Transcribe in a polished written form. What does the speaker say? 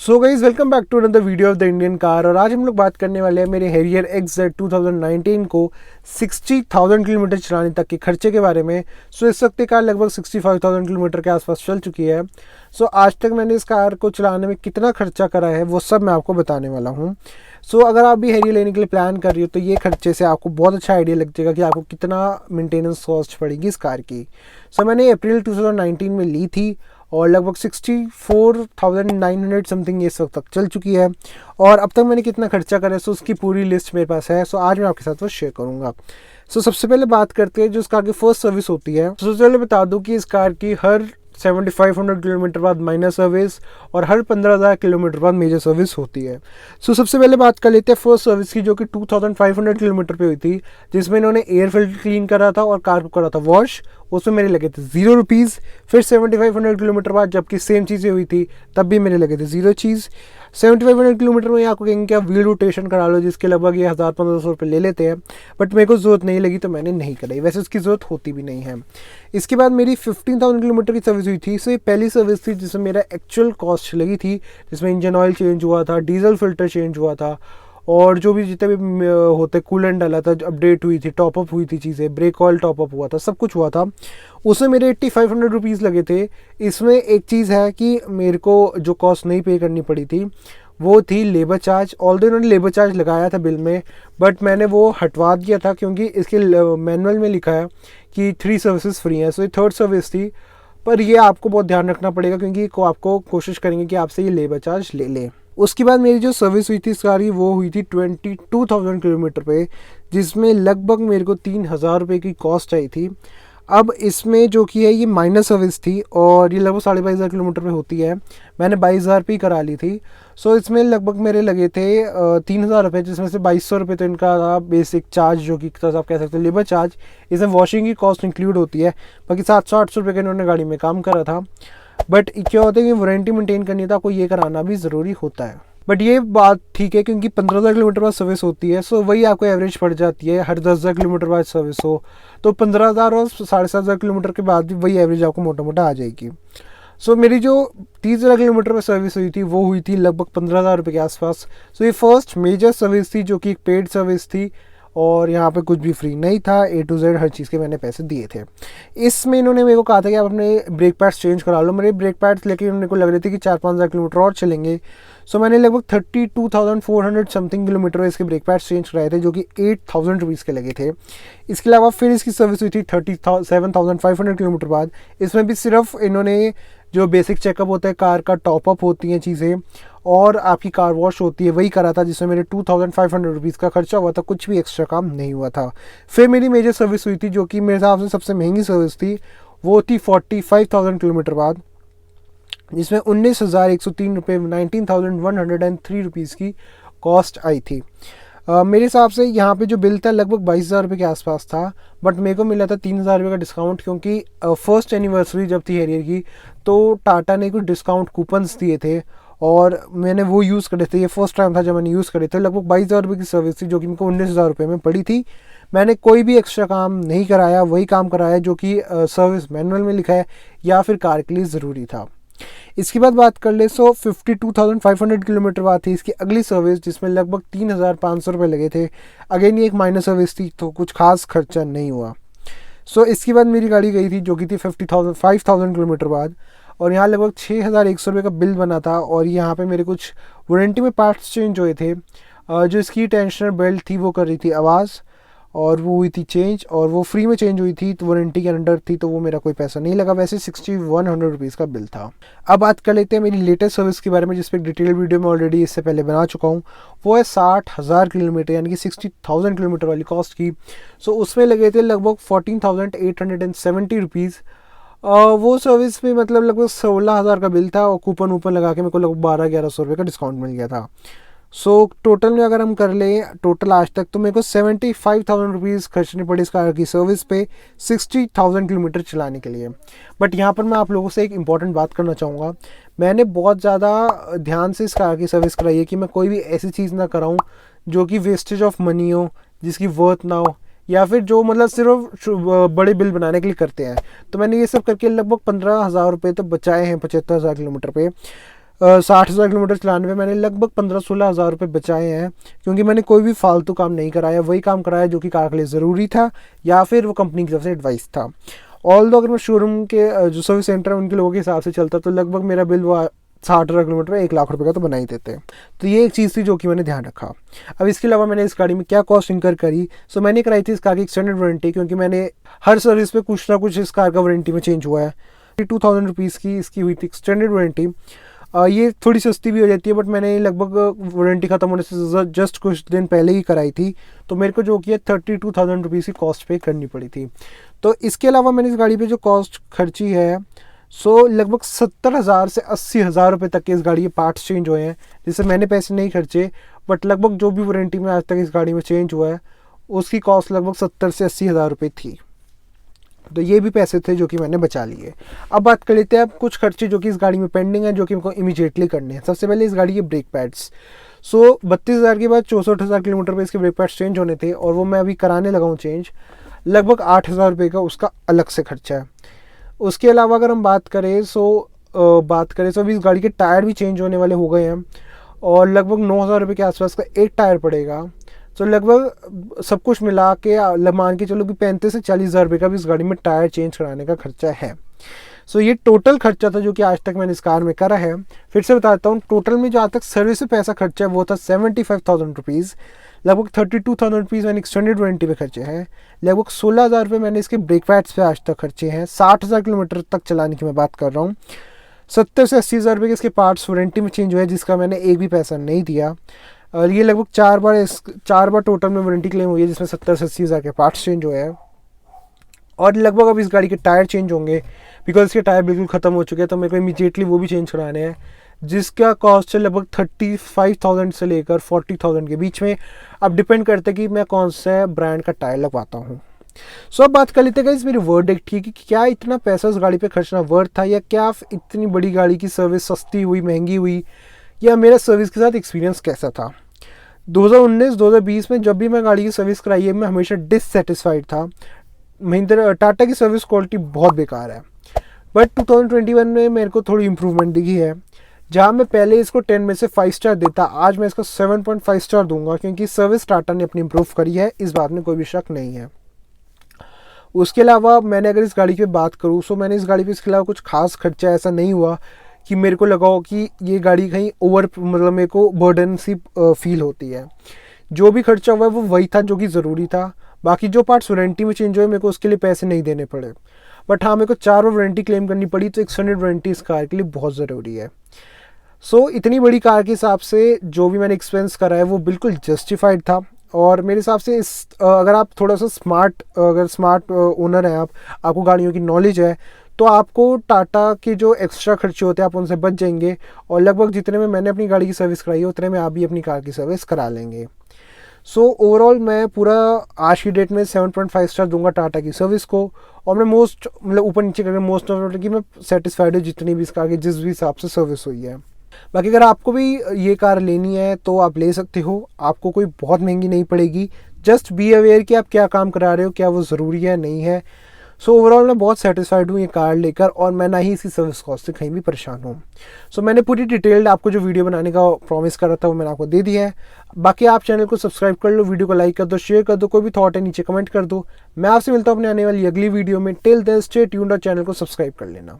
So guys welcome back to another video of the Indian car. और आज हम लोग बात करने वाले हैं मेरे हैरियर XZ 2019 को 60,000 किलोमीटर चलाने तक के खर्चे के बारे में। सो इस वक्त ये कार लगभग 65,000 किलोमीटर के आसपास चल चुकी है। सो आज तक मैंने इस कार को चलाने में कितना खर्चा करा है वो सब मैं आपको बताने वाला हूँ। सो अगर आप भी हैरियर लेने के लिए प्लान कर रही हो तो ये खर्चे से आपको बहुत अच्छा आइडिया लग जाएगा कि आपको कितना मेंटेनेंस कॉस्ट पड़ेगी इस कार की। सो मैंने अप्रैल 2019 में ली थी और लगभग 64,900 समथिंग इस वक्त तक चल चुकी है। और अब तक मैंने कितना खर्चा करा है सो उसकी पूरी लिस्ट मेरे पास है। सो आज मैं आपके साथ वो शेयर करूंगा। सो सबसे पहले बात करते हैं जो इस कार की फर्स्ट सर्विस होती है। सबसे पहले बता दूं कि इस कार की हर 7500 किलोमीटर बाद माइनर सर्विस और हर 15,000 किलोमीटर बाद मेजर सर्विस होती है। सो सबसे पहले बात कर लेते हैं फर्स्ट सर्विस की, जो कि 2500 किलोमीटर पे हुई थी, जिसमें इन्होंने एयर फिल्टर क्लीन करा था और कार को करा था वॉश। उसमें मेरे लगे थे 0 रुपीज़। फिर 7500 किलोमीटर बाद जबकि सेम चीज़ें हुई थी तब भी मेरे लगे थे 0 चीज़। 7500 किलोमीटर में आपको कहेंगे कि आप व्हील रोटेशन करा लो, जिसके लगभग ये 1000-1500 रुपये ले लेते हैं, बट मेरे को ज़रूरत नहीं लगी तो मैंने नहीं कराई। वैसे उसकी ज़रूरत होती भी नहीं है। इसके बाद मेरी 15,000 किलोमीटर की सर्विस हुई थी। सो ये पहली सर्विस थी जिसमें मेरा एक्चुअल कॉस्ट लगी थी, जिसमें इंजन ऑयल चेंज हुआ था, डीजल फिल्टर चेंज हुआ था और जो भी जितने भी होते कूलेंट डाला था, अपडेट हुई थी, टॉपअप हुई थी चीज़ें, ब्रेक ऑयल टॉपअप हुआ था, सब कुछ हुआ था। उसमें मेरे 8500 रुपीज़ लगे थे। इसमें एक चीज़ है कि मेरे को जो कॉस्ट नहीं पे करनी पड़ी थी वो थी लेबर चार्ज। ऑल्दो इन्होंने लेबर चार्ज लगाया था बिल में, बट मैंने वो हटवा दिया था क्योंकि इसके मैनुअल में लिखा है कि 3 सर्विसेज फ्री हैं। सो ये थर्ड सर्विस थी, पर ये आपको बहुत ध्यान रखना पड़ेगा क्योंकि आपको कोशिश करेंगे कि आपसे ये लेबर चार्ज ले लें। उसके बाद मेरी जो सर्विस हुई थी इस कार की वो हुई थी 22,000 किलोमीटर पे, जिसमें लगभग मेरे को 3,000 रुपये की कॉस्ट आई थी। अब इसमें जो कि है ये माइनर सर्विस थी और ये लगभग 22,500 किलोमीटर पे होती है। मैंने 22,000 पे ही करा ली थी। सो इसमें लगभग मेरे लगे थे 3,000 रुपये, जिसमें से 2,200 रुपये तो इनका था बेसिक चार्ज, जो कि आप कह सकते हो लेबर चार्ज। इसमें वॉशिंग की कॉस्ट इंक्लूड होती है। बाकी 700-800 रुपये का इन्होंने गाड़ी में काम करा था। बट क्या होता है कि वारंटी मेंटेन करनी था, आपको ये कराना भी ज़रूरी होता है। बट ये बात ठीक है क्योंकि 15,000 किलोमीटर बाद सर्विस होती है। सो वही आपको एवरेज पड़ जाती है, हर 10,000 किलोमीटर बाद सर्विस हो तो 15,000 और 7,500 किलोमीटर के बाद भी वही एवरेज आपको मोटा मोटा आ जाएगी। सो मेरी जो 30,000 किलोमीटर पर सर्विस हुई थी वो हुई थी लगभग 15,000 रुपये के आसपास। सो ये फर्स्ट मेजर सर्विस थी जो कि एक पेड सर्विस थी और यहाँ पे कुछ भी फ्री नहीं था। A to Z हर चीज़ के मैंने पैसे दिए थे। इसमें इन्होंने मेरे को कहा था कि आप अपने ब्रेक पैड्स चेंज करा लो। मेरे ब्रेक पैड्स लेके मेरे को लग रहे थे कि 4-5,000 किलोमीटर और चलेंगे। सो मैंने लगभग 32,400 समथिंग किलोमीटर इसके ब्रेक पैड्स चेंज कराए थे, जो कि 8,000 रुपीज़ के लगे थे। इसके अलावा फिर इसकी सर्विस हुई थी 37,500 किलोमीटर बाद। इसमें भी सिर्फ इन्होंने जो बेसिक चेकअप होता है, कार का टॉपअप होती हैं चीज़ें और आपकी कार वॉश होती है, वही करा था, जिसमें मेरे 2,500 रुपीज़ का खर्चा हुआ था। कुछ भी एक्स्ट्रा काम नहीं हुआ था। फिर मेरी मेजर सर्विस हुई थी जो कि मेरे हिसाब से सबसे महंगी सर्विस थी, वो थी 45,000 किलोमीटर बाद, जिसमें 19,103 रुपये 19,103 रुपीज़ की कॉस्ट आई थी। मेरे हिसाब से यहाँ पे जो बिल था लगभग 22,000 रुपये के आसपास था, बट मेरे को मिला था 3,000 रुपये का डिस्काउंट, क्योंकि फर्स्ट एनिवर्सरी जब थी हैरियर की तो टाटा ने कुछ डिस्काउंट कूपन्स दिए थे और मैंने वो यूज़ करे थे। ये फर्स्ट टाइम था जब मैंने यूज़ करे थे। लगभग 22,000 रुपये की सर्विस थी जो कि मेरे को 19,000 रुपये में पड़ी थी। मैंने कोई भी एक्स्ट्रा काम नहीं कराया, वही काम कराया जो कि सर्विस मैनुअल में लिखा है या फिर कार के लिए ज़रूरी था। इसके बाद बात कर ले 52,500 किलोमीटर बाद थी इसकी अगली सर्विस, जिसमें लगभग 3,500 रुपये लगे थे। अगेन ये एक माइनर सर्विस थी तो कुछ खास खर्चा नहीं हुआ। इसके बाद मेरी गाड़ी गई थी जो कि थी 5,000 किलोमीटर बाद, और यहाँ लगभग 6,100 रुपये का बिल बना था। और यहाँ पे मेरे कुछ वारंटी में पार्ट्स चेंज हुए थे। जो इसकी टेंशनर बेल्ट थी वो कर रही थी आवाज़ और वो हुई थी चेंज, और वो फ्री में चेंज हुई थी तो वारंटी के अंडर थी तो वो मेरा कोई पैसा नहीं लगा। वैसे 6,100 रुपीज़ का बिल था। अब बात कर लेते हैं मेरी लेटेस्ट सर्विस के बारे में, जिस पर एक डिटेल वीडियो में ऑलरेडी इससे पहले बना चुका हूँ। वो है 60,000 किलोमीटर यानी कि 60,000 किलोमीटर वाली कॉस्ट की। उसमें लगे थे लगभग 14,870 रुपीज़। वो सर्विस में मतलब लगभग 16,000 का बिल था और कूपन वूपन लगा के मेरे को लगभग 1200-1100 रुपये का डिस्काउंट मिल गया था। टोटल में अगर हम कर लें टोटल आज तक तो मेरे को 75,000 रुपीज़ खर्चनी पड़ी इस कार की सर्विस पे 60,000 किलोमीटर चलाने के लिए। बट यहाँ पर मैं आप लोगों से एक इम्पॉर्टेंट बात करना चाहूँगा। मैंने बहुत ज़्यादा ध्यान से इस कार की सर्विस कराई है कि मैं कोई भी ऐसी चीज़ ना कराऊँ जो कि वेस्टेज ऑफ मनी हो, जिसकी वर्थ ना हो, या फिर जो मतलब सिर्फ बड़े बिल बनाने के लिए करते हैं। तो मैंने ये सब करके लगभग 15,000 रुपये तो बचाए हैं 75,000 किलोमीटर पे। 60,000 किलोमीटर चलाने में मैंने लगभग 15-16 हज़ार रुपये बचाए हैं, क्योंकि मैंने कोई भी फालतू काम नहीं कराया, वही काम कराया जो कि कार के लिए ज़रूरी था या फिर वो कंपनी की तरफ से एडवाइस था। ऑल दो अगर मैं शोरूम के जो सर्विस सेंटर है उनके लोगों के हिसाब से चलता तो लगभग मेरा बिल वो 60,000 किलोमीटर 1 लाख रुपये का तो बना ही देते। तो ये एक चीज़ थी जो कि मैंने ध्यान रखा। अब इसके अलावा मैंने इस गाड़ी में क्या कॉस्ट इंकर करी, सो मैंने कराई थी इस कार की एक्सटेंडेड वारंटी, क्योंकि मैंने हर सर्विस पे कुछ ना कुछ इस कार का वारंटी में चेंज हुआ है। 2,000 रुपीज़ की इसकी हुई थी एक्सटेंडेड वारंटी। ये थोड़ी सस्ती भी हो जाती है, बट मैंने लगभग वारंटी ख़त्म होने से जस्ट कुछ दिन पहले ही कराई थी, तो मेरे को जो कि 32,000 रुपीज़ की कॉस्ट पे करनी पड़ी थी। तो इसके अलावा मैंने इस गाड़ी पे जो कॉस्ट खर्ची है सो लगभग 70,000 से 80,000 रुपये तक के इस गाड़ी के पार्ट्स चेंज हुए हैं, जिससे मैंने पैसे नहीं खर्चे, बट लगभग जो भी वारंटी में आज तक इस गाड़ी में चेंज हुआ है उसकी कॉस्ट लगभग 70 से 80,000 रुपये थी। तो ये भी पैसे थे जो कि मैंने बचा लिए। अब बात कर लेते हैं अब कुछ खर्चे जो कि इस गाड़ी में पेंडिंग है, जो कि मेरे को इमीडिएटली करने हैं। सबसे पहले इस गाड़ी के ब्रेक पैड्स। सो 32,000 के बाद 64,000 किलोमीटर पे इसके ब्रेक पैड्स चेंज होने थे, और वो मैं अभी कराने लगा हूँ चेंज। लगभग 8,000 रुपये का उसका अलग से खर्चा है। उसके अलावा अगर हम बात करें सो अभी इस गाड़ी के टायर भी चेंज होने वाले हो गए हैं, और लगभग 9,000 रुपये के आसपास का एक टायर पड़ेगा। तो लगभग सब कुछ मिला के मान के चलो कि 35 से 40,000 रुपये का भी इस गाड़ी में टायर चेंज कराने का खर्चा है। सो ये टोटल खर्चा था जो कि आज तक मैंने इस कार में करा है। फिर से बताता हूँ, टोटल में जो आज तक सर्विस पे पैसा खर्चा है वो था 75,000 रुपीज़। लगभग 32,000 रुपीज़ मैंने एक्सटेंडेड वारंटी पे खर्चे हैं। लगभग 16,000 रुपये मैंने इसके ब्रेक पैड्स पे आज तक खर्चे हैं। 60,000 किलोमीटर तक चलाने की मैं बात कर रहा हूँ। 70 से 80,000 रुपये के इसके पार्ट्स वारंटी में चेंज हुए हैं, जिसका मैंने एक भी पैसा नहीं दिया। और ये लगभग 4 बार टोटल में वारंटी क्लेम हुई है, जिसमें 70 से 80,000 के पार्ट्स चेंज हुए हैं। और लगभग अब इस गाड़ी के टायर चेंज होंगे, बिकॉज इसके टायर बिल्कुल ख़त्म हो चुके हैं, तो मेरे को इमीडिएटली वो भी चेंज कराने हैं, जिसका कॉस्ट है लगभग 35,000 से लेकर 40,000 के बीच में। अब डिपेंड करता है कि मैं कौन सा ब्रांड का टायर लगवाता हूँ। सो अब बात कर लेते हैं मेरी वर्डिक्ट की कि क्या इतना पैसा उस गाड़ी पे खर्चना वर्थ था, या क्या इतनी बड़ी गाड़ी की सर्विस सस्ती हुई, महंगी हुई, या मेरा सर्विस के साथ एक्सपीरियंस कैसा था। 2019-2020 में जब भी मैं गाड़ी की सर्विस कराई है, मैं हमेशा डिससेटिस्फाइड था। टाटा की सर्विस क्वालिटी बहुत बेकार है, बट 2021 में मेरे को थोड़ी इंप्रूवमेंट दिखी है। जहाँ मैं पहले इसको 10 में से 5 स्टार देता, आज मैं इसको 7.5 स्टार दूंगा, क्योंकि सर्विस टाटा ने अपनी इंप्रूव करी है, इस बात में कोई भी शक नहीं है। उसके अलावा मैंने अगर इस गाड़ी की बात करूँ सो मैंने इस गाड़ी पे इसके अलावा कुछ खास खर्चा ऐसा नहीं हुआ कि मेरे को लगा हो कि ये गाड़ी कहीं ओवर, मतलब मेरे को बर्डन सी फील होती है। जो भी खर्चा हुआ है वो वही था जो कि ज़रूरी था। बाकी जो पार्ट्स वारंटी में चेंज हुए मेरे को उसके लिए पैसे नहीं देने पड़े, बट हाँ मेरे को 4 बार वारंटी क्लेम करनी पड़ी, तो एक्सटेंडेड वारंटी इस कार के लिए बहुत ज़रूरी है। सो इतनी बड़ी कार के हिसाब से जो भी मैंने एक्सपेंस करा है वो बिल्कुल जस्टिफाइड था। और मेरे हिसाब से अगर आप थोड़ा सा स्मार्ट ओनर हैं, आपको गाड़ियों की नॉलेज है, तो आपको टाटा के जो एक्स्ट्रा खर्चे होते हैं आप उनसे बच जाएंगे, और लगभग जितने में मैंने अपनी गाड़ी की सर्विस कराई है उतने में आप भी अपनी कार की सर्विस करा लेंगे। सो ओवरऑल मैं पूरा आज की डेट में 7.5 स्टार दूंगा टाटा की सर्विस को, और मैं मतलब ऊपर नीचे करके मोस्ट ऑफ कि मैं सेटिस्फाइड हूँ जितनी भी इस कार की जिस भी हिसाब से सर्विस हुई है। बाकी अगर आपको भी ये कार लेनी है तो आप ले सकते हो, आपको कोई बहुत महंगी नहीं पड़ेगी। जस्ट बी अवेयर कि आप क्या काम करा रहे हो, क्या वो ज़रूरी है नहीं है। सो ओवरऑल मैं बहुत सेटिस्फाइड हूँ ये कार लेकर, और मैं ना ही इसी सर्विस कॉस्ट से कहीं भी परेशान हूँ। सो मैंने पूरी डिटेल्ड आपको जो वीडियो बनाने का प्रॉमिस करा था वो मैंने आपको दे दिया है। बाकी आप चैनल को सब्सक्राइब कर लो, वीडियो को लाइक कर दो, शेयर कर दो, कोई भी थॉट है नीचे कमेंट कर दो। मैं आपसे मिलता हूँ अपने आने वाली अगली वीडियो में। टिल देन स्टे ट्यून्ड और चैनल को सब्सक्राइब कर लेना।